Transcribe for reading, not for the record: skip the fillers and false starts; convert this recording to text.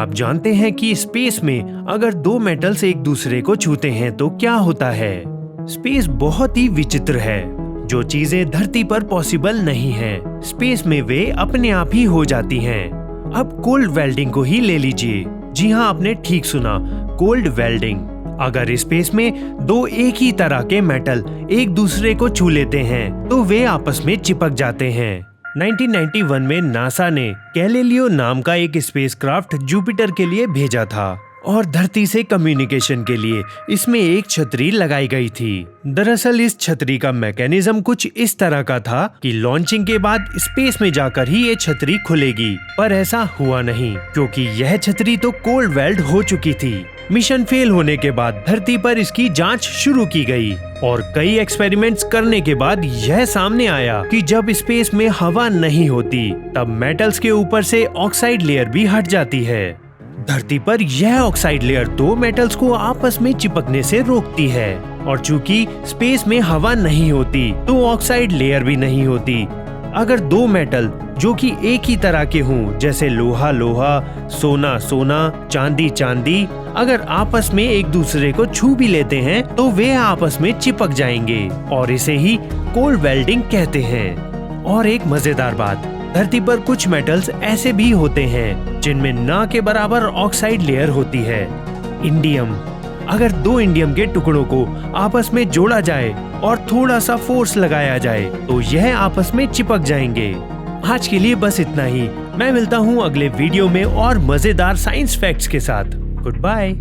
आप जानते हैं कि स्पेस में अगर दो मेटल्स एक दूसरे को छूते हैं तो क्या होता है? स्पेस बहुत ही विचित्र है। जो चीजें धरती पर पॉसिबल नहीं है, स्पेस में वे अपने आप ही हो जाती हैं। अब कोल्ड वेल्डिंग को ही ले लीजिए। जी हाँ, आपने ठीक सुना, कोल्ड वेल्डिंग। अगर स्पेस में दो एक ही तरह के मेटल एक दूसरे को छू लेते हैं तो वे आपस में चिपक जाते हैं। 1991 में नासा ने गैलीलियो नाम का एक स्पेसक्राफ्ट जुपिटर के लिए भेजा था और धरती से कम्युनिकेशन के लिए इसमें एक छतरी लगाई गई थी। दरअसल इस छतरी का मैकेनिज्म कुछ इस तरह का था कि लॉन्चिंग के बाद स्पेस में जाकर ही ये छतरी खुलेगी, पर ऐसा हुआ नहीं क्योंकि यह छतरी तो कोल्ड वेल्ड हो चुकी थी। मिशन फेल होने के बाद धरती पर इसकी जांच शुरू की गई और कई एक्सपेरिमेंट्स करने के बाद यह सामने आया कि जब स्पेस में हवा नहीं होती तब मेटल्स के ऊपर से ऑक्साइड लेयर भी हट जाती है। धरती पर यह ऑक्साइड लेयर दो मेटल्स को आपस में चिपकने से रोकती है और चूंकि स्पेस में हवा नहीं होती तो ऑक्साइड लेयर भी नहीं होती। अगर दो मेटल जो कि एक ही तरह के हों, जैसे लोहा लोहा, सोना सोना, चांदी चांदी, अगर आपस में एक दूसरे को छू भी लेते हैं तो वे आपस में चिपक जाएंगे और इसे ही कोल्ड वेल्डिंग कहते हैं। और एक मजेदार बात, धरती पर कुछ मेटल्स ऐसे भी होते हैं जिनमें ना के बराबर ऑक्साइड लेयर होती है। इंडियम, अगर दो इंडियम के टुकड़ों को आपस में जोड़ा जाए और थोड़ा सा फोर्स लगाया जाए तो यह आपस में चिपक जाएंगे। आज के लिए बस इतना ही। मैं मिलता हूँ अगले वीडियो में और मजेदार साइंस फैक्ट्स के साथ। Good bye.